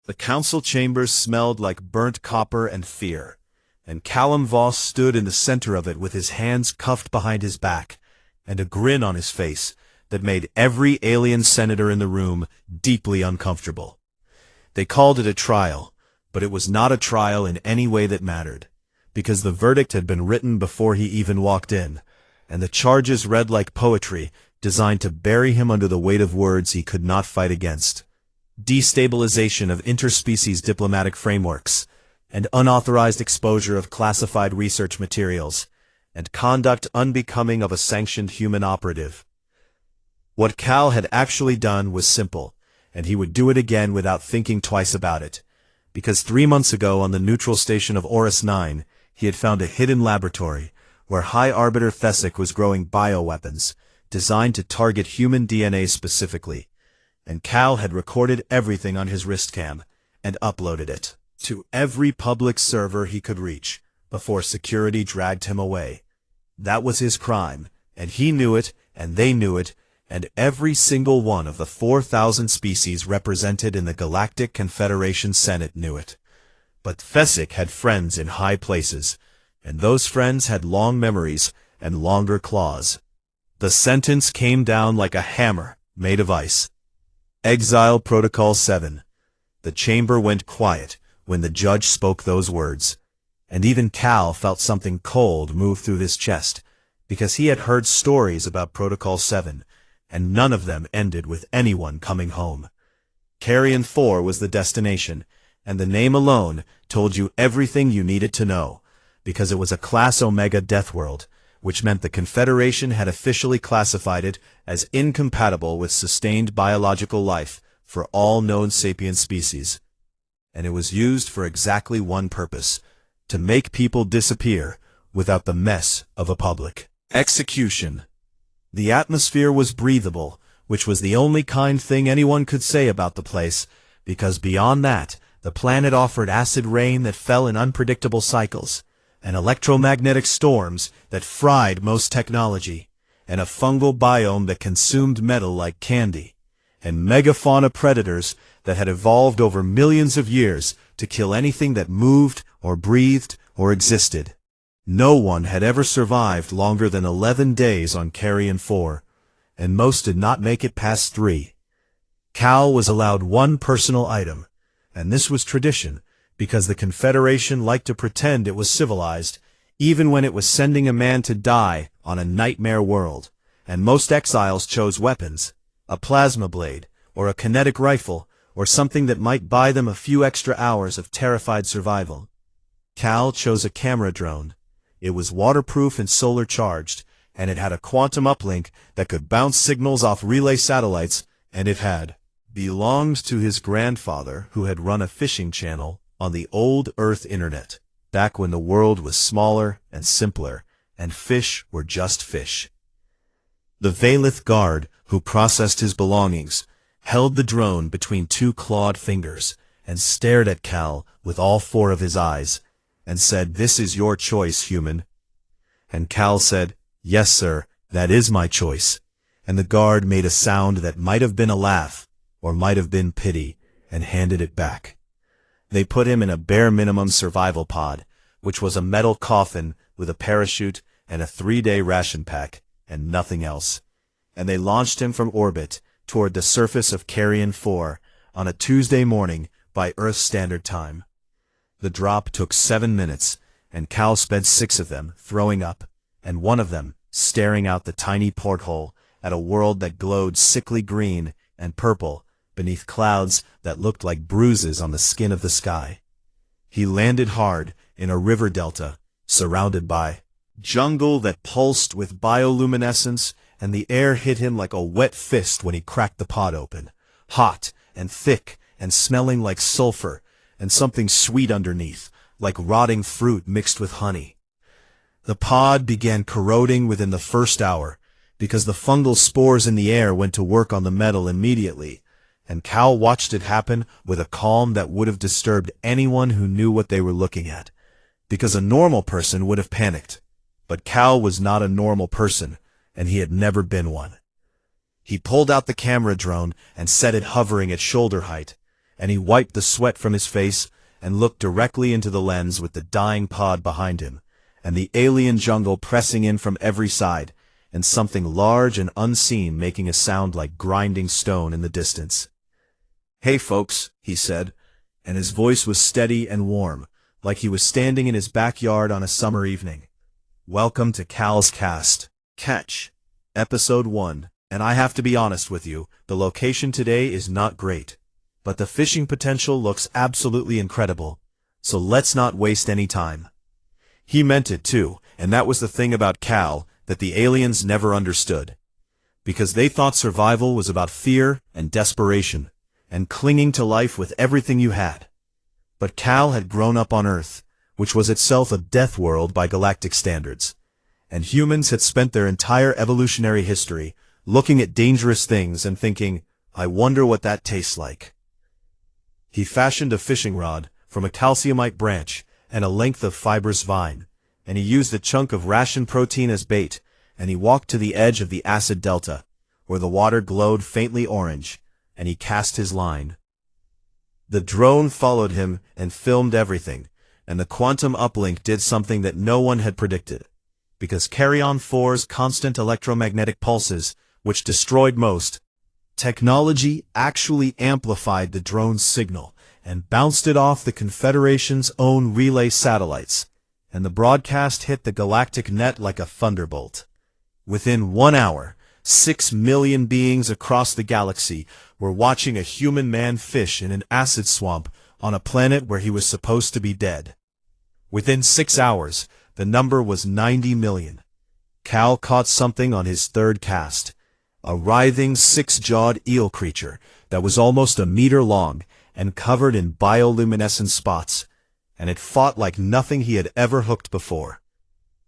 The council chambers smelled like burnt copper and fear, and Callum Voss stood in the center of it with his hands cuffed behind his back, and a grin on his face that made every alien senator in the room deeply uncomfortable. They called it a trial, but it was not a trial in any way that mattered, because the verdict had been written before he even walked in, and the charges read like poetry, designed to bury him under the weight of words he could not fight against. Destabilization of interspecies diplomatic frameworks, and unauthorized exposure of classified research materials, and conduct unbecoming of a sanctioned human operative. What Cal had actually done was simple, and he would do it again without thinking twice about it, because 3 months ago on the neutral station of Orus 9, he had found a hidden laboratory where High Arbiter Thesic was growing bioweapons, designed to target human DNA specifically, and Cal had recorded everything on his wristcam and uploaded it to every public server he could reach before security dragged him away. That was his crime, and he knew it, and they knew it, and every single one of the 4,000 species represented in the Galactic Confederation Senate knew it. But Thesic had friends in high places, and those friends had long memories and longer claws. The sentence came down like a hammer made of ice. Exile Protocol 7. The chamber went quiet when the judge spoke those words, and even Cal felt something cold move through his chest, because he had heard stories about Protocol 7, and none of them ended with anyone coming home. Carrion 4 was the destination, and the name alone told you everything you needed to know, because it was a Class Omega death world, which meant the Confederation had officially classified it as incompatible with sustained biological life for all known sapient species. And it was used for exactly one purpose: to make people disappear without the mess of a public execution. The atmosphere was breathable, which was the only kind thing anyone could say about the place, because beyond that, the planet offered acid rain that fell in unpredictable cycles, and electromagnetic storms that fried most technology, and a fungal biome that consumed metal like candy, and megafauna predators that had evolved over millions of years to kill anything that moved or breathed or existed. No one had ever survived longer than 11 days on Carrion 4, and most did not make it past 3. Cal was allowed one personal item, and this was tradition, because the Confederation liked to pretend it was civilized, even when it was sending a man to die on a nightmare world, and most exiles chose weapons, a plasma blade, or a kinetic rifle, or something that might buy them a few extra hours of terrified survival. Cal chose a camera drone. It was waterproof and solar charged, and it had a quantum uplink that could bounce signals off relay satellites, and it had belonged to his grandfather, who had run a fishing channel on the old Earth Internet, back when the world was smaller and simpler, and fish were just fish. The Valith guard, who processed his belongings, held the drone between 2 clawed fingers, and stared at Cal with all 4 of his eyes, and said, "This is your choice, human." And Cal said, "Yes, sir, that is my choice." And the guard made a sound that might have been a laugh, or might have been pity, and handed it back. They put him in a bare minimum survival pod, which was a metal coffin with a parachute and a 3-day ration pack, and nothing else. And they launched him from orbit toward the surface of Carrion 4 on a Tuesday morning by Earth Standard Time. The drop took 7 minutes, and Cal spent 6 of them throwing up, and 1 of them staring out the tiny porthole at a world that glowed sickly green and purple beneath clouds that looked like bruises on the skin of the sky. He landed hard in a river delta, surrounded by jungle that pulsed with bioluminescence, and the air hit him like a wet fist when he cracked the pod open, hot and thick and smelling like sulfur, and something sweet underneath, like rotting fruit mixed with honey. The pod began corroding within the first hour, because the fungal spores in the air went to work on the metal immediately, and Cal watched it happen with a calm that would have disturbed anyone who knew what they were looking at, because a normal person would have panicked. But Cal was not a normal person, and he had never been one. He pulled out the camera drone and set it hovering at shoulder height, and he wiped the sweat from his face and looked directly into the lens with the dying pod behind him, and the alien jungle pressing in from every side, and something large and unseen making a sound like grinding stone in the distance. "Hey folks," he said, and his voice was steady and warm, like he was standing in his backyard on a summer evening. "Welcome to Cal's Cast. Catch. Episode 1. And I have to be honest with you, the location today is not great. But the fishing potential looks absolutely incredible. So let's not waste any time." He meant it too, and that was the thing about Cal that the aliens never understood. Because they thought survival was about fear and desperation, and clinging to life with everything you had. But Cal had grown up on Earth, which was itself a death world by galactic standards. And humans had spent their entire evolutionary history looking at dangerous things and thinking, "I wonder what that tastes like." He fashioned a fishing rod from a calciumite branch and a length of fibrous vine, and he used a chunk of ration protein as bait, and he walked to the edge of the acid delta, where the water glowed faintly orange, and he cast his line. The drone followed him and filmed everything, and the quantum uplink did something that no one had predicted. Because Carrion 4's constant electromagnetic pulses, which destroyed most, technology actually amplified the drone's signal and bounced it off the Confederation's own relay satellites, and the broadcast hit the galactic net like a thunderbolt. Within 1 hour, 6 million beings across the galaxy were watching a human man fish in an acid swamp on a planet where he was supposed to be dead. Within 6 hours, the number was 90 million. Cal caught something on his third cast, a writhing six-jawed eel creature that was almost a meter long and covered in bioluminescent spots, and it fought like nothing he had ever hooked before.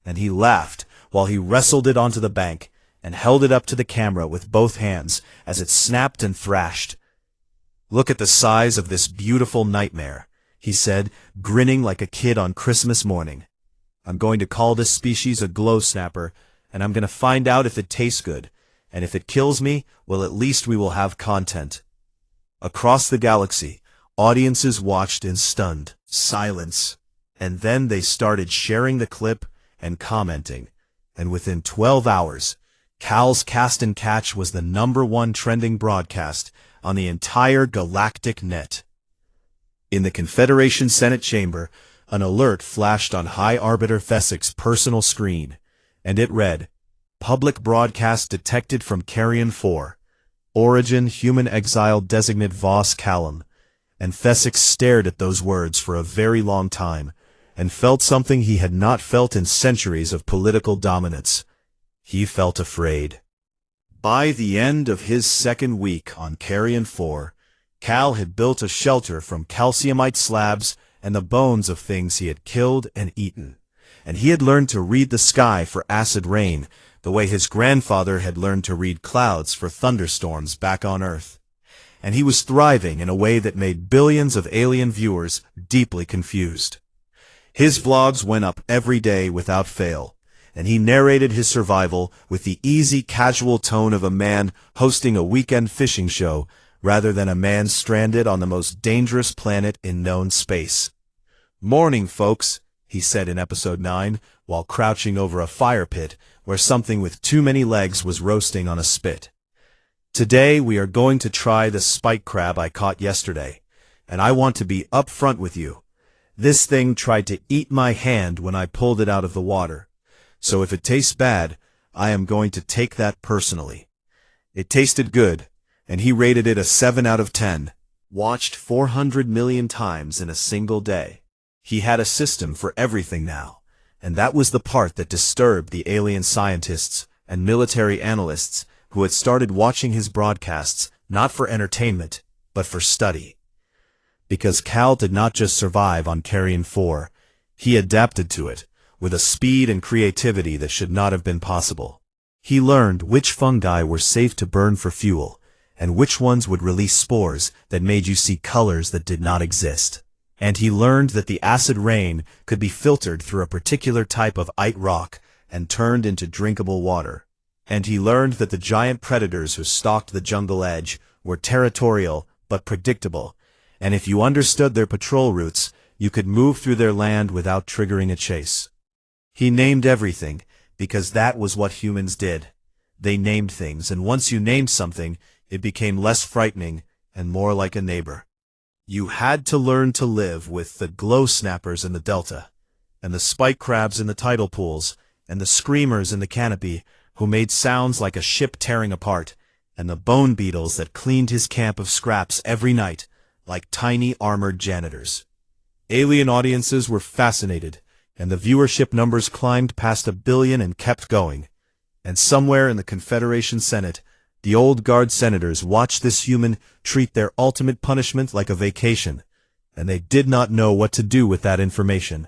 And he laughed while he wrestled it onto the bank and held it up to the camera with both hands as it snapped and thrashed. "Look at the size of this beautiful nightmare," he said, grinning like a kid on Christmas morning. "I'm going to call this species a glow snapper, and I'm going to find out if it tastes good, and if it kills me, well, at least we will have content." Across the galaxy, audiences watched in stunned silence, and then they started sharing the clip and commenting, and within 12 hours, Cal's Cast and Catch was the #1 trending broadcast on the entire galactic net. In the Confederation Senate chamber, an alert flashed on High Arbiter Thessic's personal screen, and it read, "Public broadcast detected from Carrion 4. Origin human exile designate Vos Callum." And Thessic stared at those words for a very long time, and felt something he had not felt in centuries of political dominance. He felt afraid. By the end of his second week on Carrion 4, Cal had built a shelter from calciumite slabs and the bones of things he had killed and eaten. And he had learned to read the sky for acid rain, the way his grandfather had learned to read clouds for thunderstorms back on Earth. And he was thriving in a way that made billions of alien viewers deeply confused. His vlogs went up every day without fail, and he narrated his survival with the easy, casual tone of a man hosting a weekend fishing show, rather than a man stranded on the most dangerous planet in known space. "Morning, folks," he said in episode 9, while crouching over a fire pit where something with too many legs was roasting on a spit. "Today we are going to try the spike crab I caught yesterday, and I want to be upfront with you. This thing tried to eat my hand when I pulled it out of the water. So if it tastes bad, I am going to take that personally." It tasted good, and he rated it a 7 out of 10. Watched 400 million times in a single day. He had a system for everything now, and that was the part that disturbed the alien scientists and military analysts who had started watching his broadcasts not for entertainment, but for study. Because Cal did not just survive on Carrion 4, he adapted to it, with a speed and creativity that should not have been possible. He learned which fungi were safe to burn for fuel, and which ones would release spores that made you see colors that did not exist. And he learned that the acid rain could be filtered through a particular type of ice rock and turned into drinkable water. And he learned that the giant predators who stalked the jungle edge were territorial but predictable, and if you understood their patrol routes, you could move through their land without triggering a chase. He named everything, because that was what humans did. They named things, and once you named something, it became less frightening and more like a neighbor. You had to learn to live with the glow snappers in the delta, and the spike crabs in the tidal pools, and the screamers in the canopy, who made sounds like a ship tearing apart, and the bone beetles that cleaned his camp of scraps every night, like tiny armored janitors. Alien audiences were fascinated, and the viewership numbers climbed past 1 billion and kept going. And somewhere in the Confederation Senate, the old guard senators watched this human treat their ultimate punishment like a vacation, and they did not know what to do with that information.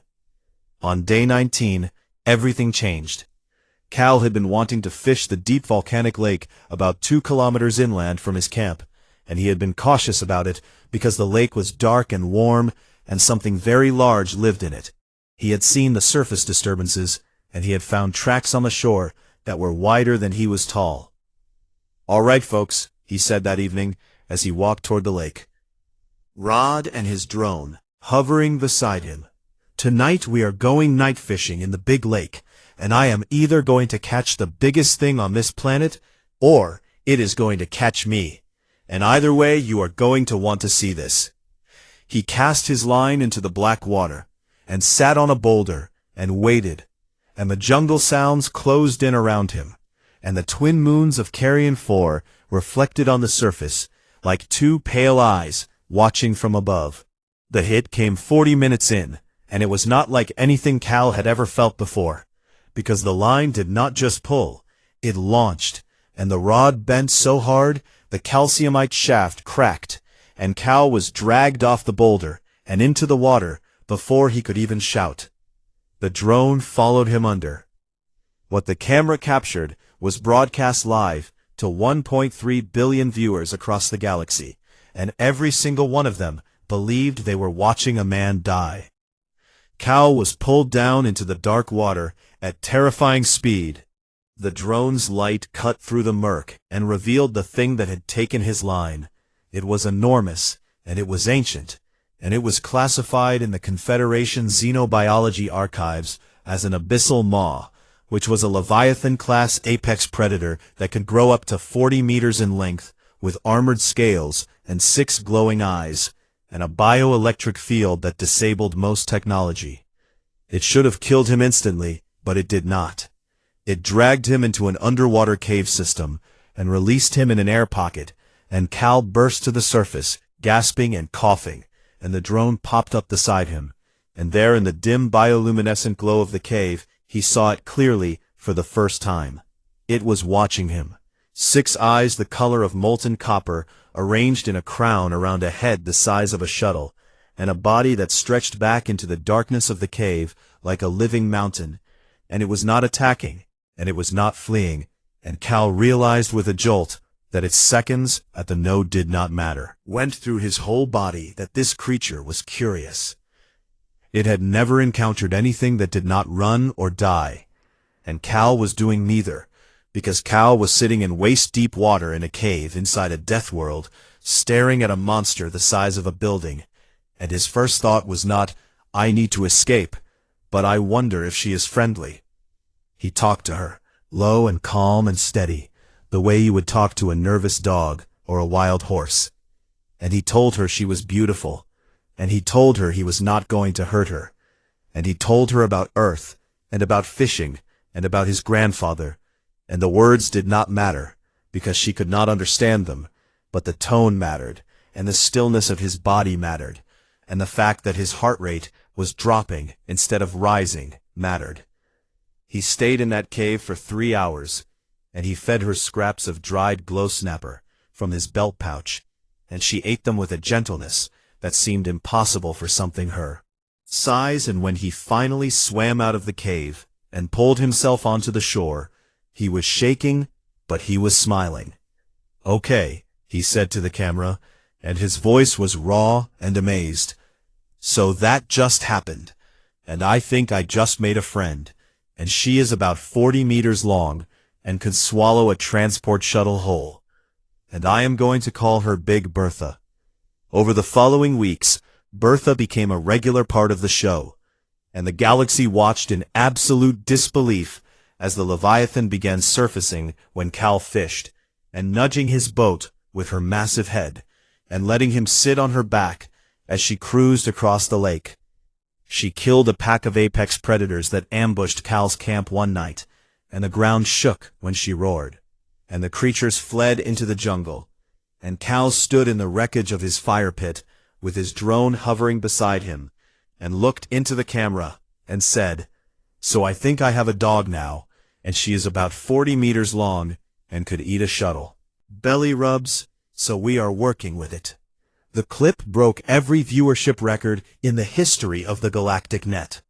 On day 19, everything changed. Cal had been wanting to fish the deep volcanic lake about 2 kilometers inland from his camp, and he had been cautious about it because the lake was dark and warm, and something very large lived in it. He had seen the surface disturbances, and he had found tracks on the shore that were wider than he was tall. "All right, folks," he said that evening as he walked toward the lake, Rod and his drone hovering beside him. "Tonight we are going night fishing in the big lake, and I am either going to catch the biggest thing on this planet, or it is going to catch me. And either way, you are going to want to see this." He cast his line into the black water, and sat on a boulder, and waited, and the jungle sounds closed in around him, and the twin moons of Carrion 4 reflected on the surface, like 2 pale eyes watching from above. The hit came 40 minutes in, and it was not like anything Cal had ever felt before, because the line did not just pull, it launched, and the rod bent so hard the calciumite shaft cracked, and Cal was dragged off the boulder and into the water before he could even shout. The drone followed him under. What the camera captured was broadcast live to 1.3 billion viewers across the galaxy, and every single one of them believed they were watching a man die. Cal was pulled down into the dark water at terrifying speed. The drone's light cut through the murk and revealed the thing that had taken his line. It was enormous, and it was ancient, and it was classified in the Confederation Xenobiology Archives as an abyssal maw, which was a Leviathan-class apex predator that could grow up to 40 meters in length, with armored scales and 6 glowing eyes, and a bioelectric field that disabled most technology. It should have killed him instantly, but it did not. It dragged him into an underwater cave system, and released him in an air pocket, and Cal burst to the surface, gasping and coughing, and the drone popped up beside him, and there in the dim bioluminescent glow of the cave, he saw it clearly for the first time. It was watching him. 6 eyes the color of molten copper, arranged in a crown around a head the size of a shuttle, and a body that stretched back into the darkness of the cave like a living mountain, and it was not attacking, and it was not fleeing, and Cal realized with a jolt that its seconds at the node did not matter. Went through his whole body that this creature was curious. It had never encountered anything that did not run or die, and Cal was doing neither, because Cal was sitting in waist-deep water in a cave inside a death world, staring at a monster the size of a building, and his first thought was not, "I need to escape," but "I wonder if she is friendly." He talked to her, low and calm and steady, the way you would talk to a nervous dog or a wild horse. And he told her she was beautiful, and he told her he was not going to hurt her, and he told her about Earth, and about fishing, and about his grandfather, and the words did not matter, because she could not understand them, but the tone mattered, and the stillness of his body mattered, and the fact that his heart rate was dropping instead of rising mattered. He stayed in that cave for 3 hours, and he fed her scraps of dried glow snapper from his belt pouch, and she ate them with a gentleness that seemed impossible for something her size. And when he finally swam out of the cave and pulled himself onto the shore, he was shaking, but he was smiling. "Okay," he said to the camera, and his voice was raw and amazed. "So that just happened, and I think I just made a friend, and she is about 40 meters long, and could swallow a transport shuttle whole. And I am going to call her Big Bertha. Over the following weeks, Bertha became a regular part of the show, and the galaxy watched in absolute disbelief as the Leviathan began surfacing when Cal fished, and nudging his boat with her massive head, and letting him sit on her back as she cruised across the lake. She killed a pack of apex predators that ambushed Cal's camp one night, and the ground shook when she roared, and the creatures fled into the jungle, and Cal stood in the wreckage of his fire pit with his drone hovering beside him, and looked into the camera and said, "So I think I have a dog now, and she is about 40 meters long and could eat a shuttle. Belly rubs, so we are working with it." The clip broke every viewership record in the history of the Galactic Net.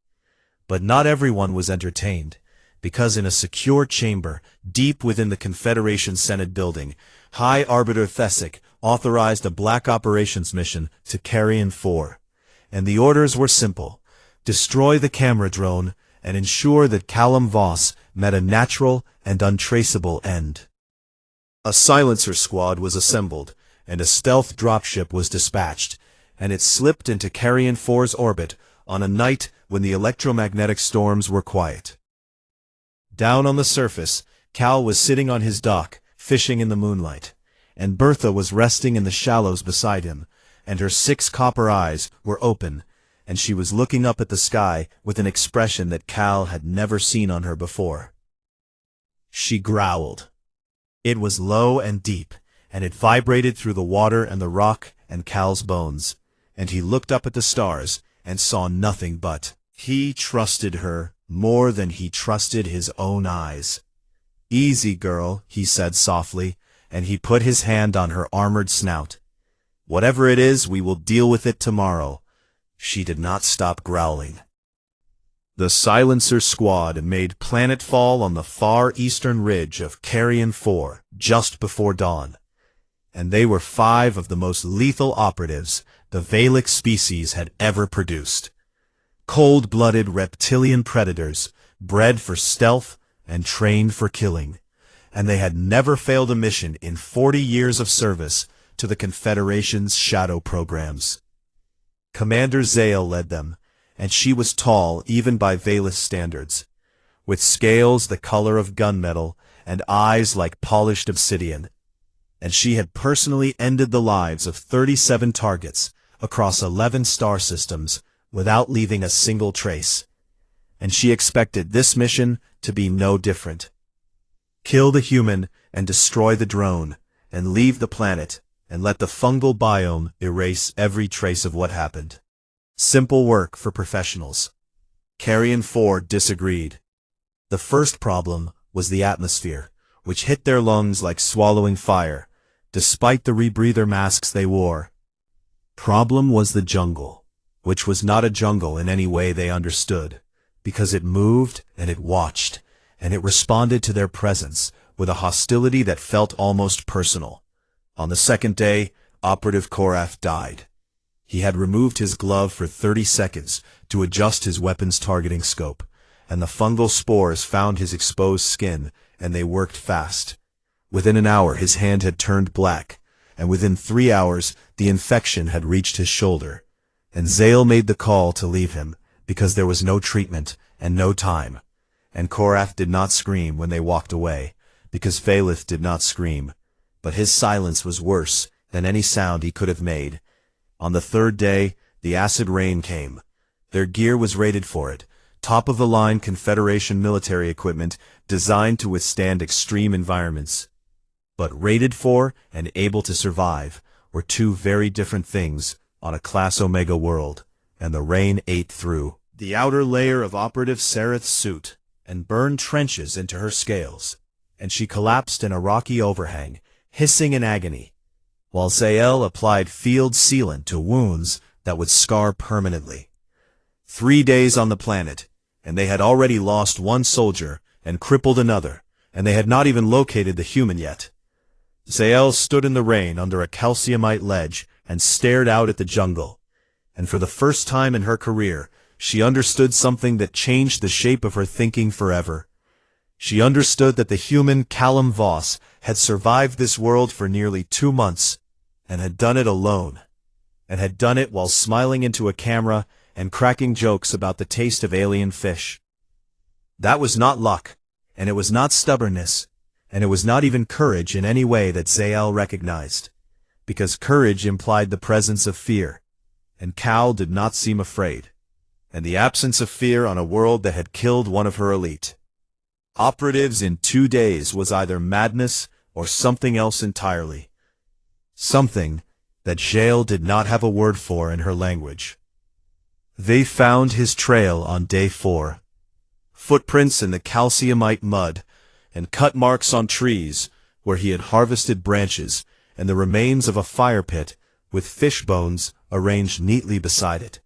But not everyone was entertained, because in a secure chamber deep within the Confederation Senate building, High Arbiter Thesic authorized a black operations mission to Carrion 4. And the orders were simple: destroy the camera drone and ensure that Callum Voss met a natural and untraceable end. A silencer squad was assembled, and a stealth dropship was dispatched, and it slipped into Carrion 4's orbit on a night when the electromagnetic storms were quiet. Down on the surface, Cal was sitting on his dock, fishing in the moonlight, and Bertha was resting in the shallows beside him, and her 6 copper eyes were open, and she was looking up at the sky with an expression that Cal had never seen on her before. She growled. It was low and deep, and it vibrated through the water and the rock and Cal's bones, and he looked up at the stars and saw nothing but. He trusted her more than he trusted his own eyes. "Easy, girl," he said softly, and he put his hand on her armored snout. "Whatever it is, we will deal with it tomorrow." She did not stop growling. The silencer squad made planetfall on the far eastern ridge of Carrion 4 just before dawn, and they were 5 of the most lethal operatives the Valek species had ever produced. Cold-blooded reptilian predators, bred for stealth and trained for killing, and they had never failed a mission in 40 years of service to the Confederation's shadow programs. Commander Zale led them, and she was tall even by Valek standards, with scales the color of gunmetal and eyes like polished obsidian, and she had personally ended the lives of 37 targets across 11 star systems without leaving a single trace, and she expected this mission to be no different. Kill the human and destroy the drone, and leave the planet, and let the fungal biome erase every trace of what happened. Simple work for professionals. Carrion 4 disagreed. The first problem was the atmosphere, which hit their lungs like swallowing fire, despite the rebreather masks they wore. Problem was the jungle, which was not a jungle in any way they understood, because it moved and it watched, and it responded to their presence with a hostility that felt almost personal. On the second day, Operative Korath died. He had removed his glove for 30 seconds to adjust his weapon's targeting scope, and the fungal spores found his exposed skin, and they worked fast. Within an hour his hand had turned black, and within 3 hours the infection had reached his shoulder, and Zale made the call to leave him, because there was no treatment and no time, and Korath did not scream when they walked away, because Valeth did not scream, but his silence was worse than any sound he could have made. On the third day, the acid rain came. Their gear was rated for it, top-of-the-line Confederation military equipment designed to withstand extreme environments. But rated for and able to survive were 2 very different things on a Class Omega world, and the rain ate through the outer layer of Operative Sereth's suit and burned trenches into her scales, and she collapsed in a rocky overhang, hissing in agony, while Zael applied field sealant to wounds that would scar permanently. 3 days on the planet, and they had already lost 1 soldier and crippled another, and they had not even located the human yet. Zael stood in the rain under a calciumite ledge and stared out at the jungle, and for the first time in her career, she understood something that changed the shape of her thinking forever. She understood that the human Callum Voss had survived this world for nearly 2 months, and had done it alone. and had done it while smiling into a camera and cracking jokes about the taste of alien fish. That was not luck, and it was not stubbornness, and it was not even courage in any way that Zael recognized, because courage implied the presence of fear, and Cal did not seem afraid, and the absence of fear on a world that had killed one of her elite operatives in 2 days was either madness or something else entirely. Something that Zael did not have a word for in her language. They found his trail on day 4. Footprints in the calciumite mud, and cut marks on trees where he had harvested branches, and the remains of a fire pit with fish bones arranged neatly beside it.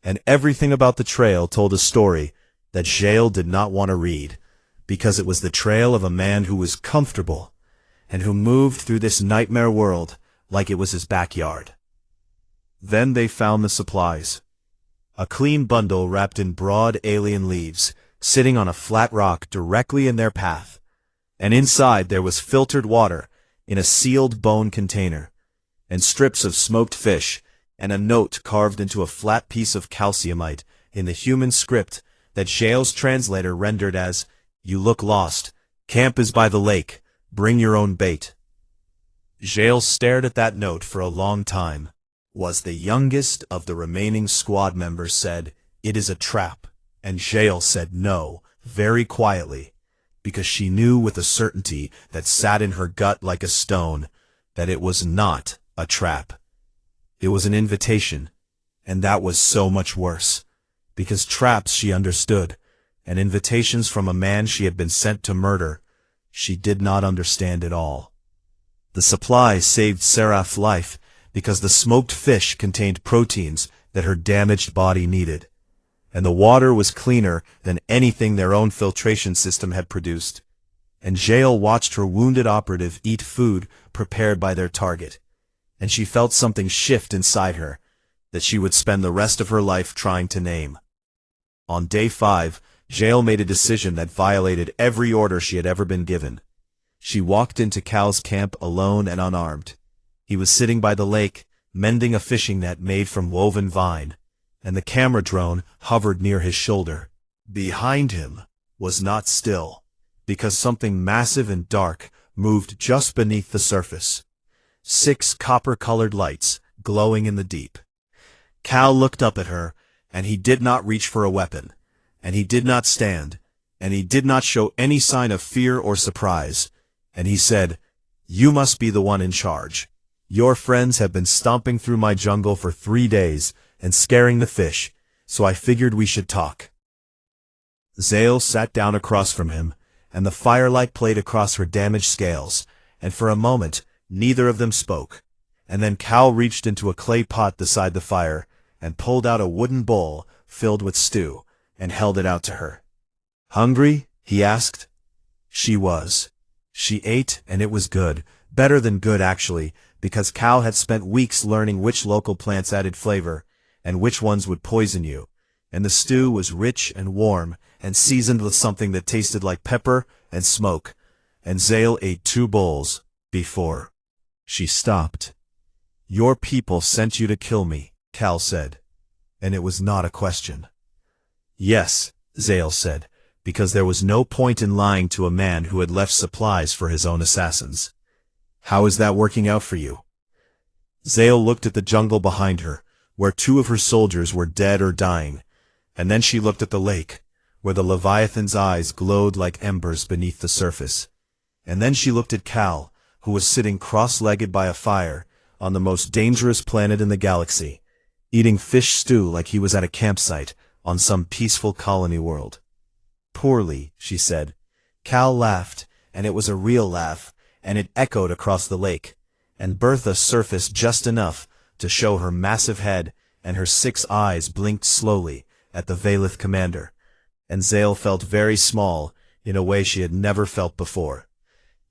And everything about the trail told a story that Zael did not want to read, because it was the trail of a man who was comfortable, and who moved through this nightmare world like it was his backyard. Then they found the supplies. A clean bundle wrapped in broad alien leaves, sitting on a flat rock directly in their path, and inside there was filtered water in a sealed bone container, and strips of smoked fish, and a note carved into a flat piece of calciumite in the human script that Zael's translator rendered as, "You look lost. Camp is by the lake. Bring your own bait." Zael stared at that note for a long time. Was the youngest of the remaining squad members said, "It is a trap," and Zael said no, very quietly, because she knew with a certainty that sat in her gut like a stone that it was not a trap. It was an invitation, and that was so much worse, because traps she understood, and invitations from a man she had been sent to murder, she did not understand at all. The supply saved Seraph's life because the smoked fish contained proteins that her damaged body needed, and the water was cleaner than anything their own filtration system had produced. And Zael watched her wounded operative eat food prepared by their target, and she felt something shift inside her that she would spend the rest of her life trying to name. On day 5, Zael made a decision that violated every order she had ever been given. She walked into Cal's camp alone and unarmed. He was sitting by the lake, mending a fishing net made from woven vine, and the camera drone hovered near his shoulder. Behind him was not still, because something massive and dark moved just beneath the surface. 6 copper-colored lights glowing in the deep. Cal looked up at her, and he did not reach for a weapon, and he did not stand, and he did not show any sign of fear or surprise, and he said, "You must be the one in charge. Your friends have been stomping through my jungle for 3 days and scaring the fish, so I figured we should talk." Zael sat down across from him, and the firelight played across her damaged scales, and for a moment neither of them spoke, and then Cal reached into a clay pot beside the fire and pulled out a wooden bowl filled with stew and held it out to her. "Hungry?" he asked. She was. She ate, and it was good, better than good actually, because Cal had spent weeks learning which local plants added flavor, and which ones would poison you, and the stew was rich and warm, and seasoned with something that tasted like pepper and smoke, and Zael ate 2 bowls before she stopped. "Your people sent you to kill me," Cal said, and it was not a question. "Yes," Zael said, because there was no point in lying to a man who had left supplies for his own assassins. "How is that working out for you?" Zael looked at the jungle behind her, where 2 of her soldiers were dead or dying, and then she looked at the lake, where the Leviathan's eyes glowed like embers beneath the surface, and then she looked at Cal, who was sitting cross-legged by a fire on the most dangerous planet in the galaxy, eating fish stew like he was at a campsite on some peaceful colony world. "Poorly," she said. Cal laughed, and it was a real laugh, and it echoed across the lake, and Bertha surfaced just enough to show her massive head, and her 6 eyes blinked slowly at the Valith commander, and Zael felt very small in a way she had never felt before.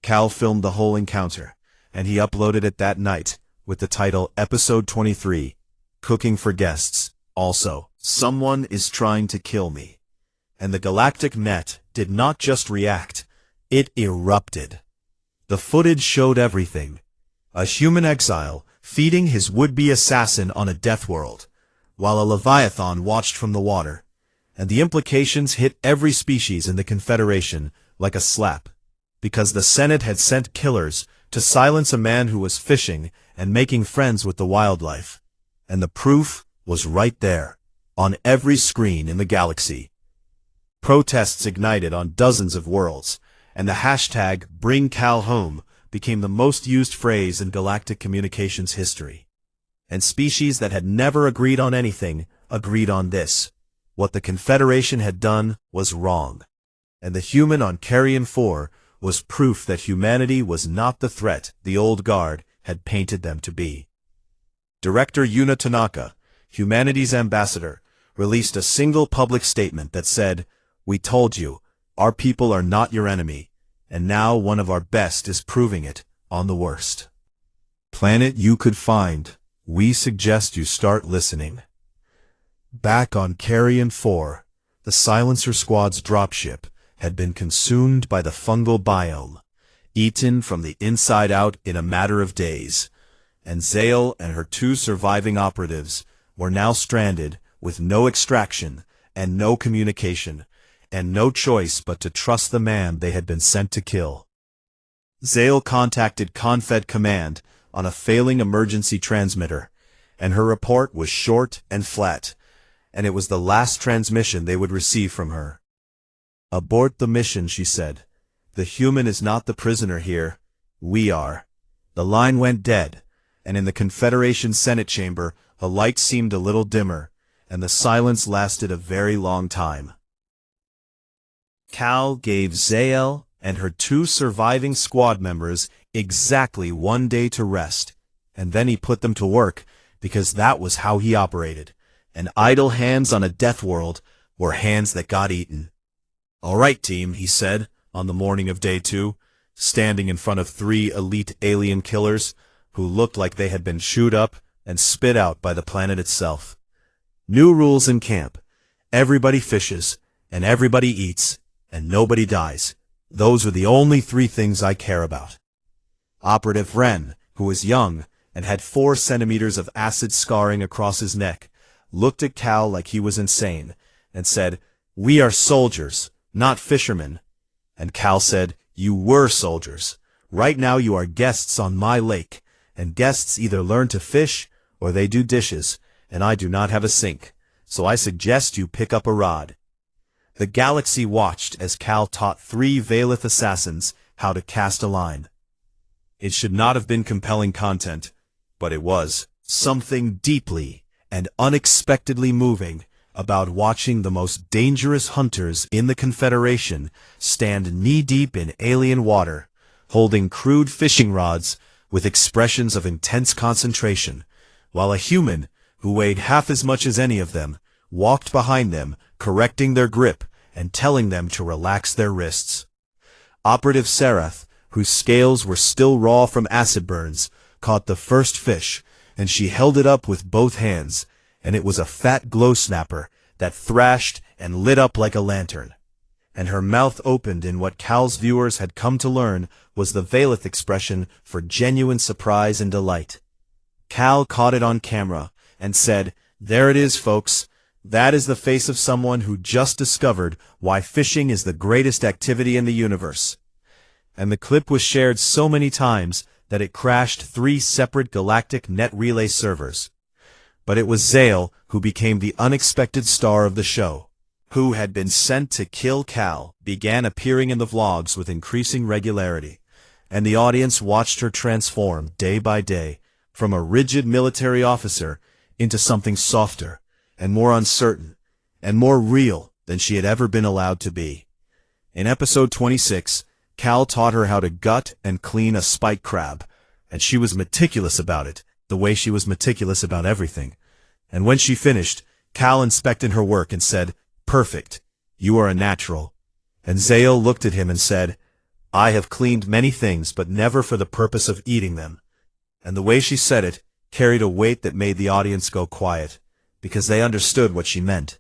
Cal filmed the whole encounter, and he uploaded it that night with the title Episode 23, Cooking for Guests. Also, "Someone is trying to kill me." And the galactic net did not just react, it erupted. The footage showed everything. A human exile feeding his would-be assassin on a death world, while a Leviathan watched from the water, and the implications hit every species in the Confederation like a slap, because the Senate had sent killers to silence a man who was fishing and making friends with the wildlife. And the proof was right there, on every screen in the galaxy. Protests ignited on dozens of worlds, and the hashtag #BringCalHome became the most used phrase in galactic communications history. And species that had never agreed on anything agreed on this. What the Confederation had done was wrong. And the human on Carrion 4 was proof that humanity was not the threat the old guard had painted them to be. Director Yuna Tanaka, humanity's ambassador, released a single public statement that said, "We told you, our people are not your enemy, and now one of our best is proving it on the worst. Planet you could find, we suggest you start listening." Back on Carrion 4, the Silencer Squad's dropship had been consumed by the fungal biome, eaten from the inside out in a matter of days, and Zale and her 2 surviving operatives were now stranded with no extraction and no communication, and no choice but to trust the man they had been sent to kill. Zale contacted Confed Command on a failing emergency transmitter, and her report was short and flat, and it was the last transmission they would receive from her. "Abort the mission," she said. "The human is not the prisoner here. We are." The line went dead, and in the Confederation Senate chamber, the light seemed a little dimmer, and the silence lasted a very long time. Cal gave Zale and her 2 surviving squad members exactly 1 day to rest, and then he put them to work, because that was how he operated, and idle hands on a death world were hands that got eaten. "All right, team," he said, on the morning of day 2, standing in front of 3 elite alien killers who looked like they had been chewed up and spit out by the planet itself. "New rules in camp. Everybody fishes, and everybody eats, and nobody dies. Those are the only 3 things I care about." Operative Wren, who was young and had 4 centimeters of acid scarring across his neck, looked at Cal like he was insane, and said, "We are soldiers, not fishermen." And Cal said, "You were soldiers. Right now you are guests on my lake, and guests either learn to fish or they do dishes, and I do not have a sink, so I suggest you pick up a rod." The galaxy watched as Cal taught 3 Valith assassins how to cast a line. It should not have been compelling content, but it was. Something deeply and unexpectedly moving about watching the most dangerous hunters in the Confederation stand knee-deep in alien water, holding crude fishing rods with expressions of intense concentration, while a human, who weighed half as much as any of them, walked behind them, correcting their grip and telling them to relax their wrists. Operative Serath, whose scales were still raw from acid burns, caught the first fish, and she held it up with both hands, and it was a fat glow snapper that thrashed and lit up like a lantern. And her mouth opened in what Cal's viewers had come to learn was the Valith expression for genuine surprise and delight. Cal caught it on camera and said, "There it is, folks. That is the face of someone who just discovered why fishing is the greatest activity in the universe." And the clip was shared so many times that it crashed 3 separate galactic net relay servers. But it was Zale who became the unexpected star of the show, who had been sent to kill Cal, began appearing in the vlogs with increasing regularity, and the audience watched her transform day by day from a rigid military officer into something softer and more uncertain and more real than she had ever been allowed to be. In episode 26, Cal taught her how to gut and clean a spike crab, and she was meticulous about it, the way she was meticulous about everything. And when she finished, Cal inspected her work and said, "Perfect. You are a natural." And Zale looked at him and said, "I have cleaned many things, but never for the purpose of eating them." And the way she said it carried a weight that made the audience go quiet, because they understood what she meant.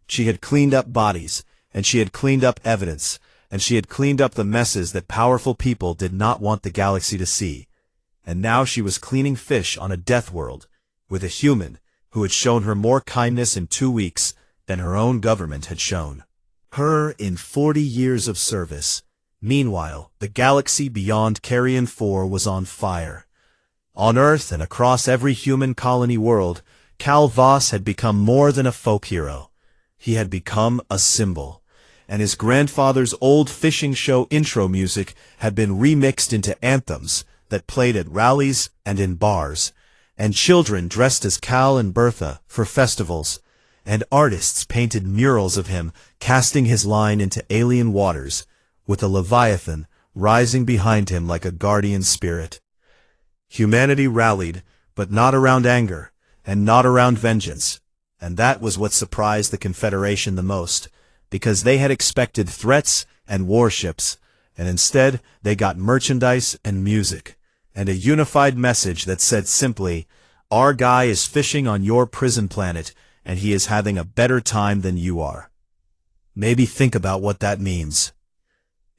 She had cleaned up bodies, and she had cleaned up evidence, and she had cleaned up the messes that powerful people did not want the galaxy to see. and now she was cleaning fish on a death world, with a human who had shown her more kindness in 2 weeks than her own government had shown her in 40 years of service. Meanwhile, the galaxy beyond Carrion 4 was on fire. On Earth and across every human colony world, Cal Voss had become more than a folk hero. He had become a symbol, and his grandfather's old fishing show intro music had been remixed into anthems that played at rallies and in bars, and children dressed as Cal and Bertha for festivals, and artists painted murals of him casting his line into alien waters, with a Leviathan rising behind him like a guardian spirit. Humanity rallied, but not around anger, and not around vengeance, and that was what surprised the Confederation the most, because they had expected threats and warships, and instead they got merchandise and music, and a unified message that said simply, "Our guy is fishing on your prison planet, and he is having a better time than you are." Maybe think about what that means.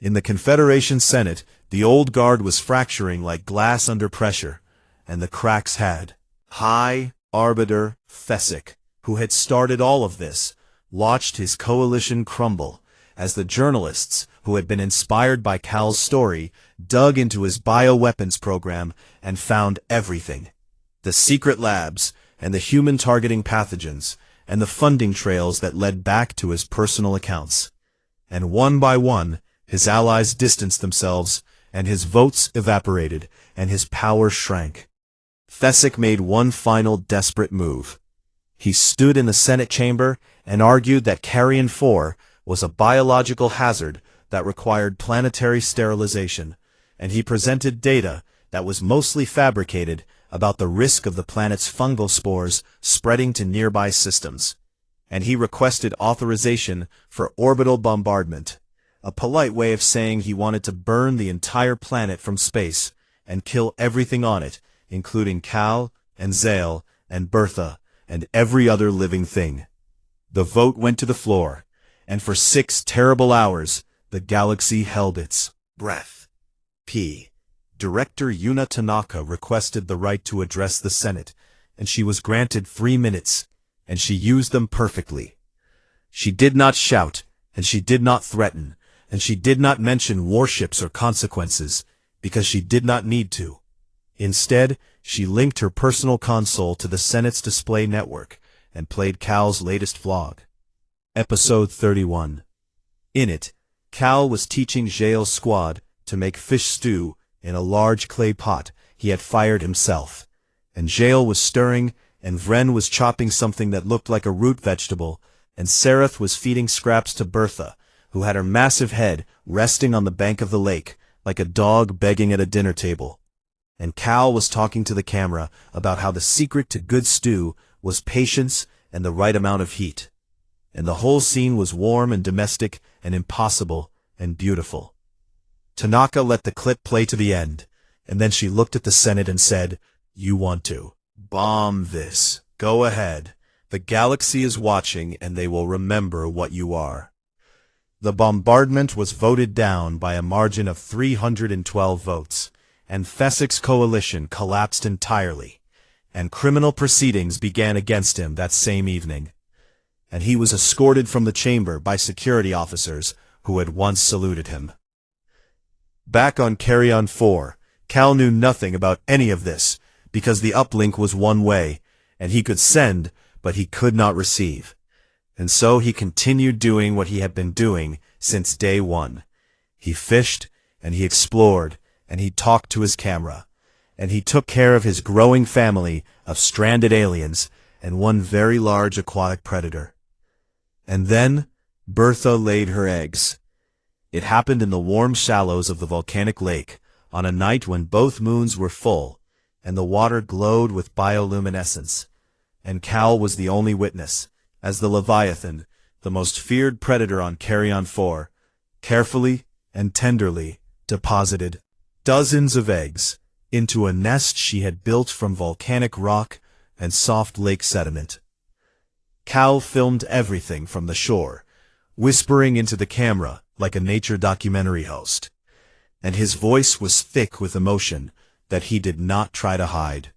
In the Confederation Senate, the old guard was fracturing like glass under pressure, and the cracks had. High Arbiter Fesick, who had started all of this, watched his coalition crumble, as the journalists, who had been inspired by Cal's story, dug into his bioweapons program and found everything. The secret labs, and the human-targeting pathogens, and the funding trails that led back to his personal accounts. And one by one, his allies distanced themselves, and his votes evaporated, and his power shrank. Fesick made one final desperate move. He stood in the Senate chamber and argued that Carrion 4 was a biological hazard that required planetary sterilization, and he presented data that was mostly fabricated about the risk of the planet's fungal spores spreading to nearby systems. And he requested authorization for orbital bombardment, a polite way of saying he wanted to burn the entire planet from space and kill everything on it, including Cal and Zale and Bertha and every other living thing. The vote went to the floor, and for 6 terrible hours, the galaxy held its breath. Director Yuna Tanaka requested the right to address the Senate, and she was granted 3 minutes, and she used them perfectly. She did not shout, and she did not threaten, and she did not mention warships or consequences, because she did not need to. Instead, she linked her personal console to the Senate's display network and played Cal's latest vlog. Episode 31. In it, Cal was teaching Jael's squad to make fish stew in a large clay pot he had fired himself, and Jael was stirring, and Vren was chopping something that looked like a root vegetable, and Sereth was feeding scraps to Bertha, who had her massive head resting on the bank of the lake, like a dog begging at a dinner table. And Cal was talking to the camera about how the secret to good stew was patience and the right amount of heat. And the whole scene was warm and domestic and impossible and beautiful. Tanaka let the clip play to the end, and then she looked at the Senate and said, "You want to bomb this. Go ahead. The galaxy is watching, and they will remember what you are." The bombardment was voted down by a margin of 312 votes, and Fesick's coalition collapsed entirely, and criminal proceedings began against him that same evening. And he was escorted from the chamber by security officers who had once saluted him. Back on Carrion 4, Cal knew nothing about any of this, because the uplink was one way, and he could send, but he could not receive. And so he continued doing what he had been doing since day one. He fished, and he explored, and he talked to his camera, and he took care of his growing family of stranded aliens and one very large aquatic predator. And then Bertha laid her eggs. It happened in the warm shallows of the volcanic lake, on a night when both moons were full, and the water glowed with bioluminescence. And Cal was the only witness, as the Leviathan, the most feared predator on Carrion 4, carefully and tenderly deposited dozens of eggs into a nest she had built from volcanic rock and soft lake sediment. Cal filmed everything from the shore, whispering into the camera like a nature documentary host. And his voice was thick with emotion, that he did not try to hide.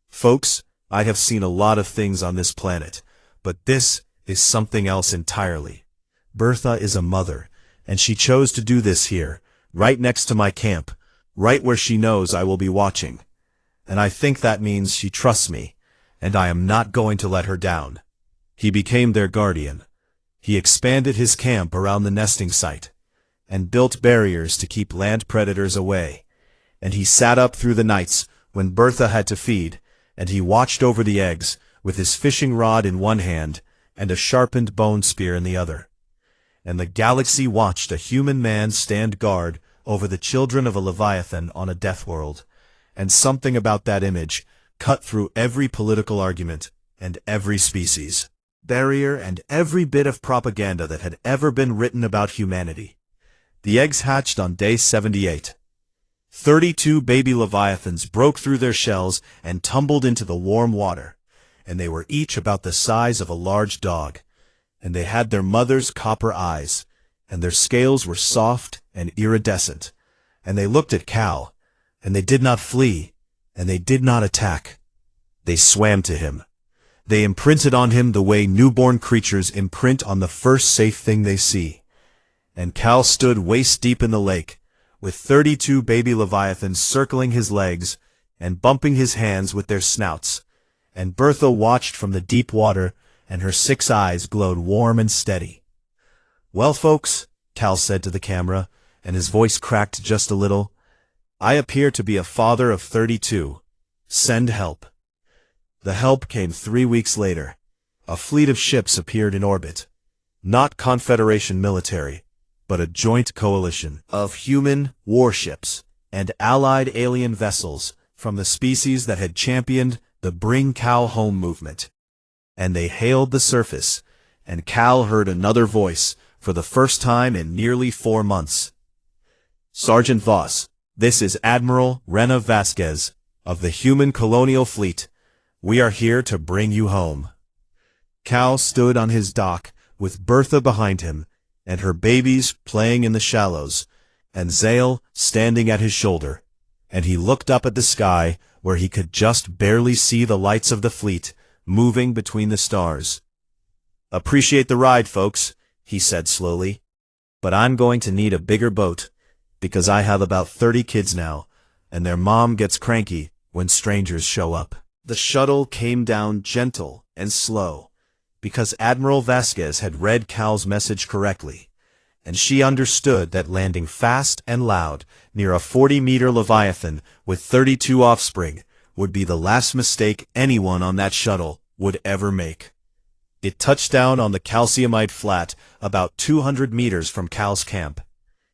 Folks, I have seen a lot of things on this planet, but this is something else entirely. Bertha is a mother, and she chose to do this here, right next to my camp, right where she knows I will be watching. And I think that means she trusts me, and I am not going to let her down. He became their guardian. He expanded his camp around the nesting site, and built barriers to keep land predators away. And he sat up through the nights when Bertha had to feed, and he watched over the eggs with his fishing rod in one hand and a sharpened bone spear in the other. And the galaxy watched a human man stand guard over the children of a Leviathan on a death world. And something about that image cut through every political argument and every species barrier and every bit of propaganda that had ever been written about humanity. The eggs hatched on day 78. 32 baby Leviathans broke through their shells and tumbled into the warm water, and they were each about the size of a large dog, and they had their mother's copper eyes, and their scales were soft and iridescent, and they looked at Cal, and they did not flee, and they did not attack. They swam to him. They imprinted on him the way newborn creatures imprint on the first safe thing they see. And Cal stood waist-deep in the lake, with 32 baby Leviathans circling his legs and bumping his hands with their snouts. And Bertha watched from the deep water, and her 6 eyes glowed warm and steady. "Well, folks," Cal said to the camera, and his voice cracked just a little, "I appear to be a father of 32. Send help." The help came 3 weeks later. A fleet of ships appeared in orbit. Not Confederation military, but a joint coalition of human warships and allied alien vessels from the species that had championed the Bring Cal Home movement. And they hailed the surface, and Cal heard another voice for the first time in nearly 4 months. "Sergeant Voss, this is Admiral Rena Vasquez of the Human Colonial Fleet. We are here to bring you home." Cal stood on his dock with Bertha behind him, and her babies playing in the shallows, and Zale standing at his shoulder, and he looked up at the sky where he could just barely see the lights of the fleet moving between the stars. "Appreciate the ride, folks," he said slowly, "but I'm going to need a bigger boat, because I have about 30 kids now, and their mom gets cranky when strangers show up." The shuttle came down gentle and slow, because Admiral Vasquez had read Cal's message correctly, and she understood that landing fast and loud near a 40-meter Leviathan with 32 offspring would be the last mistake anyone on that shuttle would ever make. It touched down on the calciumite flat about 200 meters from Cal's camp,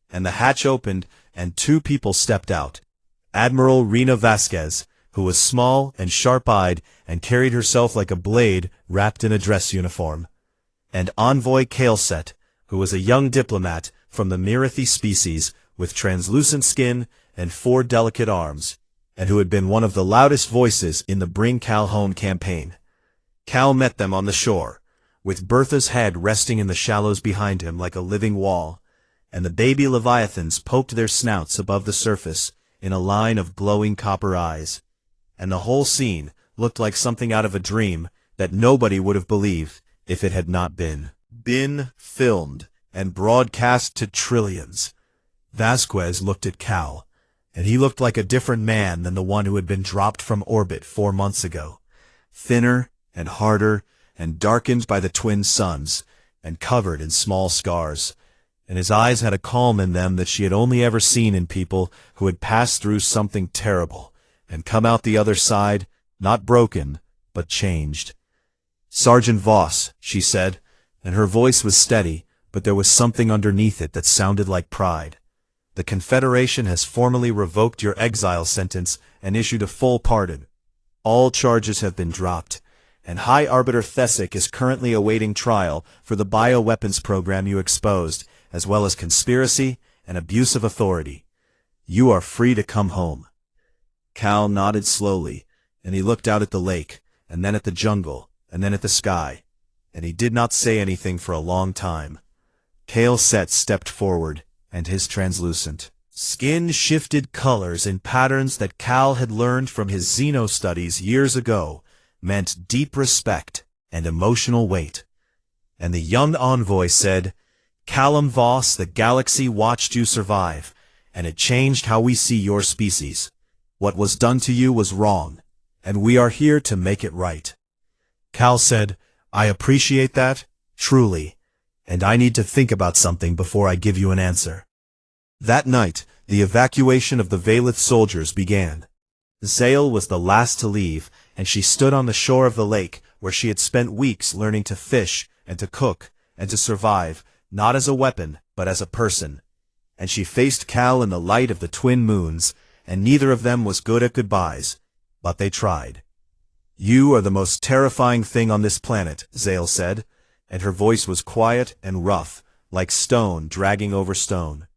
and the hatch opened and 2 people stepped out. Admiral Rena Vasquez, who was small and sharp-eyed and carried herself like a blade wrapped in a dress uniform, and Envoy Kaleset, who was a young diplomat from the Mirithi species with translucent skin and 4 delicate arms, and who had been one of the loudest voices in the Bring Cal Home campaign. Cal met them on the shore, with Bertha's head resting in the shallows behind him like a living wall, and the baby Leviathans poked their snouts above the surface in a line of glowing copper eyes. And the whole scene looked like something out of a dream that nobody would have believed if it had not been filmed and broadcast to trillions. Vasquez looked at Cal, and he looked like a different man than the one who had been dropped from orbit 4 months ago. Thinner and harder and darkened by the twin suns and covered in small scars. And his eyes had a calm in them that she had only ever seen in people who had passed through something terrible and come out the other side, not broken, but changed. "Sergeant Voss," she said, and her voice was steady, but there was something underneath it that sounded like pride. "The Confederation has formally revoked your exile sentence and issued a full pardon. All charges have been dropped, and High Arbiter Thesic is currently awaiting trial for the bioweapons program you exposed, as well as conspiracy and abuse of authority. You are free to come home." Cal nodded slowly, and he looked out at the lake, and then at the jungle, and then at the sky, and he did not say anything for a long time. Kaleset stepped forward, and his translucent Skin shifted colors in patterns that Cal had learned from his Xeno studies years ago, meant deep respect and emotional weight. And the young envoy said, "Callum Voss, the galaxy watched you survive, and it changed how we see your species. What was done to you was wrong, and we are here to make it right." Cal said, "I appreciate that, truly, and I need to think about something before I give you an answer." That night, the evacuation of the Valith soldiers began. Zale was the last to leave, and she stood on the shore of the lake where she had spent weeks learning to fish and to cook and to survive, not as a weapon, but as a person. And she faced Cal in the light of the twin moons, and neither of them was good at goodbyes, but they tried. "You are the most terrifying thing on this planet," Zale said, and her voice was quiet and rough, like stone dragging over stone.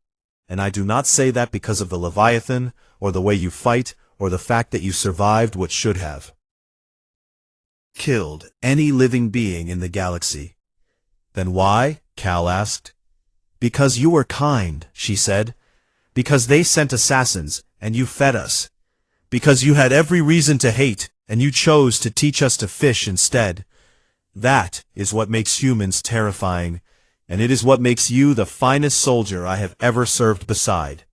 "And I do not say that because of the Leviathan, or the way you fight, or the fact that you survived what should have killed any living being in the galaxy." "Then why?" Cal asked. "Because you were kind," she said. "Because they sent assassins, and you fed us. Because you had every reason to hate, and you chose to teach us to fish instead. That is what makes humans terrifying, and it is what makes you the finest soldier I have ever served beside."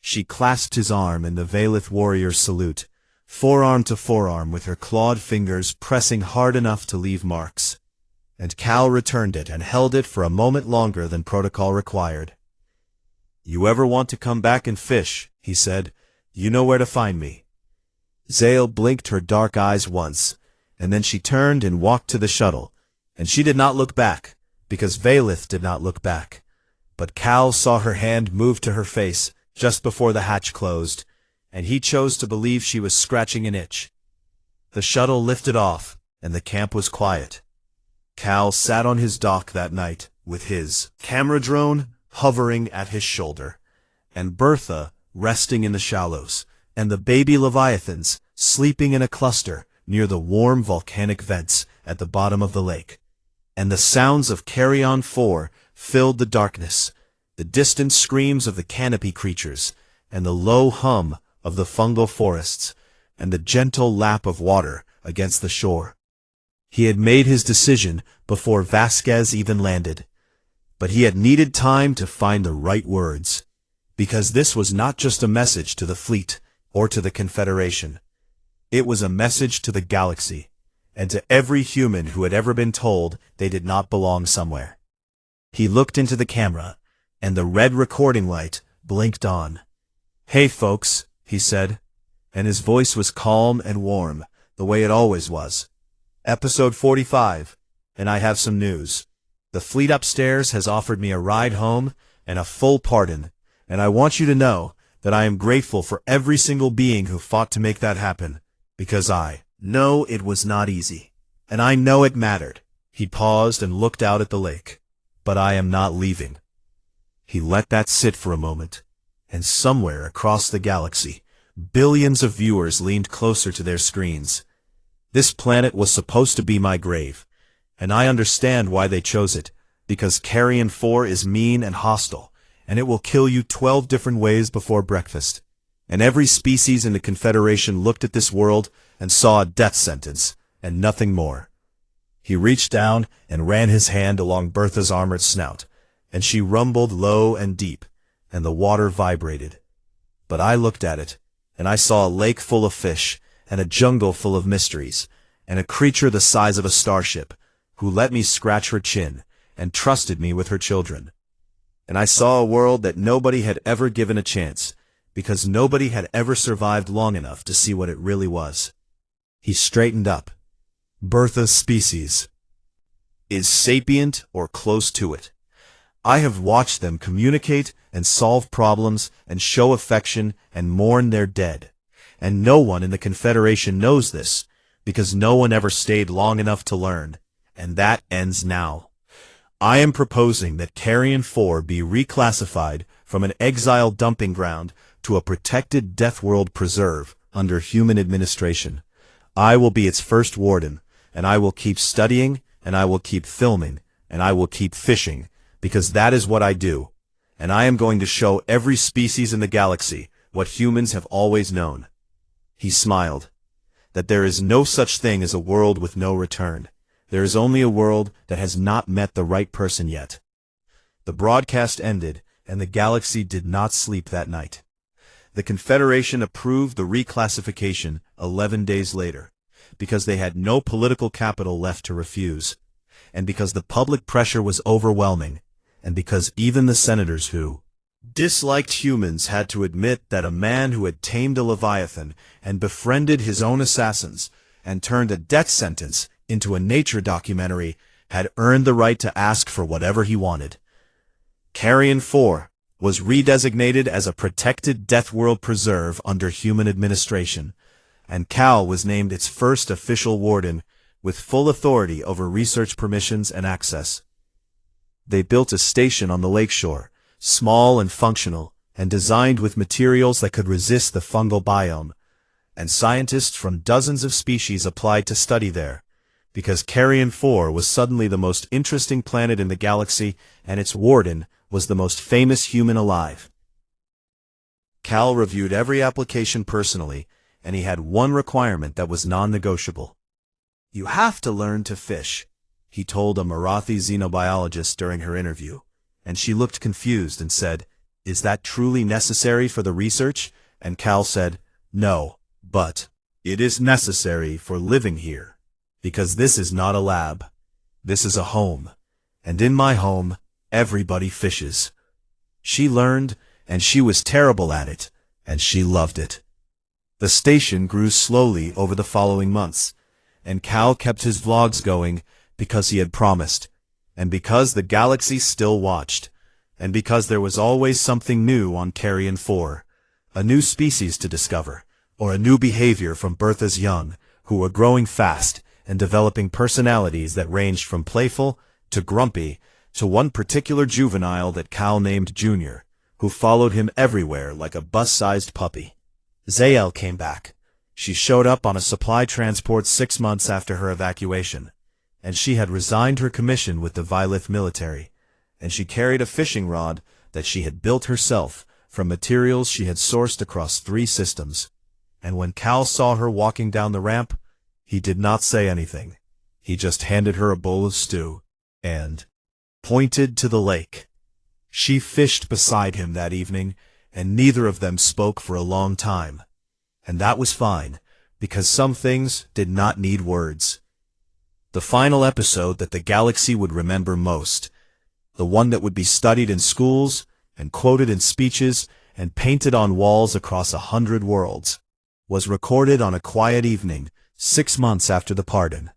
She clasped his arm in the Valith warrior's salute, forearm to forearm with her clawed fingers pressing hard enough to leave marks. And Cal returned it and held it for a moment longer than protocol required. "You ever want to come back and fish," he said, "you know where to find me." Zale blinked her dark eyes once, and then she turned and walked to the shuttle, and she did not look back, because Valith did not look back. But Cal saw her hand move to her face just before the hatch closed, and he chose to believe she was scratching an itch. The shuttle lifted off, and the camp was quiet. Cal sat on his dock that night, with his camera drone hovering at his shoulder, and Bertha resting in the shallows, and the baby leviathans sleeping in a cluster near the warm volcanic vents at the bottom of the lake. And the sounds of Carrion 4 filled the darkness, the distant screams of the canopy creatures, and the low hum of the fungal forests, and the gentle lap of water against the shore. He had made his decision before Vasquez even landed, but he had needed time to find the right words, because this was not just a message to the fleet or to the Confederation. It was a message to the galaxy, and to every human who had ever been told they did not belong somewhere. He looked into the camera, and the red recording light blinked on. "Hey folks," he said, and his voice was calm and warm, the way it always was. "Episode 45, and I have some news. The fleet upstairs has offered me a ride home and a full pardon, and I want you to know that I am grateful for every single being who fought to make that happen, because I know it was not easy, and I know it mattered." He paused and looked out at the lake. "But I am not leaving." He let that sit for a moment, and somewhere across the galaxy, billions of viewers leaned closer to their screens. This planet was supposed to be my grave, and I understand why they chose it, because Carrion 4 is mean and hostile, and it will kill you 12 different ways before breakfast. And every species in the Confederation looked at this world and saw a death sentence, and nothing more. He reached down and ran his hand along Bertha's armored snout, and she rumbled low and deep, and the water vibrated. But I looked at it, and I saw a lake full of fish, and a jungle full of mysteries, and a creature the size of a starship, who let me scratch her chin, and trusted me with her children. And I saw a world that nobody had ever given a chance, because nobody had ever survived long enough to see what it really was. He straightened up. Bertha's species is sapient or close to it. I have watched them communicate and solve problems and show affection and mourn their dead. And no one in the Confederation knows this, because no one ever stayed long enough to learn, and that ends now. I am proposing that Carrion 4 be reclassified from an exile dumping ground to a protected Death World preserve under human administration. I will be its first warden, and I will keep studying, and I will keep filming, and I will keep fishing, because that is what I do, and I am going to show every species in the galaxy what humans have always known. He smiled. That there is no such thing as a world with no return. There is only a world that has not met the right person yet. The broadcast ended, and the galaxy did not sleep that night. The Confederation approved the reclassification 11 days later, because they had no political capital left to refuse, and because the public pressure was overwhelming, and because even the senators who disliked humans had to admit that a man who had tamed a leviathan and befriended his own assassins and turned a death sentence into a nature documentary had earned the right to ask for whatever he wanted. Carrion 4 was redesignated as a protected Death World preserve under human administration, and Cal was named its first official warden, with full authority over research permissions and access. They built a station on the lakeshore, small and functional, and designed with materials that could resist the fungal biome, and scientists from dozens of species applied to study there, because Carrion 4 was suddenly the most interesting planet in the galaxy, and its warden was the most famous human alive. Cal reviewed every application personally, and he had one requirement that was non-negotiable. "You have to learn to fish," he told a Marathi xenobiologist during her interview, and she looked confused and said, "Is that truly necessary for the research?" And Cal said, "No, but it is necessary for living here, because this is not a lab. This is a home, and in my home, everybody fishes." She learned, and she was terrible at it, and she loved it. The station grew slowly over the following months, and Cal kept his vlogs going because he had promised, and because the galaxy still watched, and because there was always something new on Carrion 4, a new species to discover, or a new behavior from Bertha's young, who were growing fast and developing personalities that ranged from playful to grumpy to one particular juvenile that Cal named Junior, who followed him everywhere like a bus-sized puppy. Zael came back. She showed up on a supply transport 6 months after her evacuation, and she had resigned her commission with the Vylith military, and she carried a fishing rod that she had built herself from materials she had sourced across 3 systems. And when Cal saw her walking down the ramp, he did not say anything. He just handed her a bowl of stew and pointed to the lake. She fished beside him that evening, and neither of them spoke for a long time. And that was fine, because some things did not need words. The final episode that the galaxy would remember most, the one that would be studied in schools and quoted in speeches and painted on walls across 100 worlds, was recorded on a quiet evening 6 months after the pardon.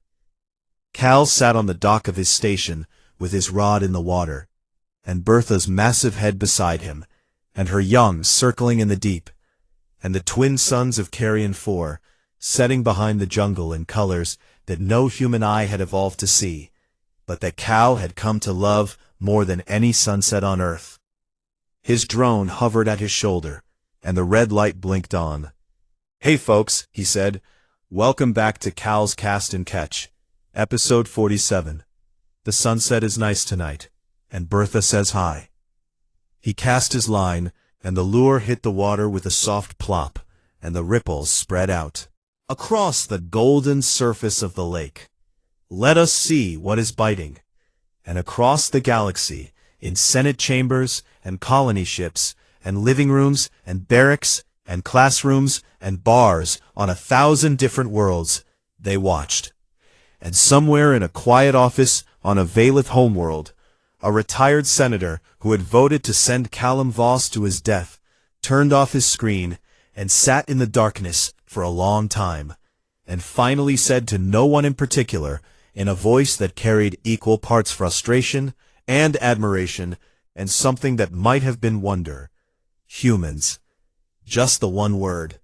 Cal sat on the dock of his station with his rod in the water, and Bertha's massive head beside him, and her young circling in the deep, and the twin suns of Carrion 4 setting behind the jungle in colors that no human eye had evolved to see, but that Cal had come to love more than any sunset on Earth. His drone hovered at his shoulder, and the red light blinked on. "Hey folks," he said, "welcome back to Cal's Cast and Catch, episode 47. The sunset is nice tonight, and Bertha says hi." He cast his line, and the lure hit the water with a soft plop, and the ripples spread out across the golden surface of the lake. "Let us see what is biting." And across the galaxy, in Senate chambers and colony ships and living rooms and barracks and classrooms and bars on 1,000 different worlds, they watched. And somewhere in a quiet office on a Valith homeworld, a retired senator who had voted to send Callum Voss to his death turned off his screen and sat in the darkness for a long time, and finally said to no one in particular, in a voice that carried equal parts frustration and admiration and something that might have been wonder, "Humans." Just the one word.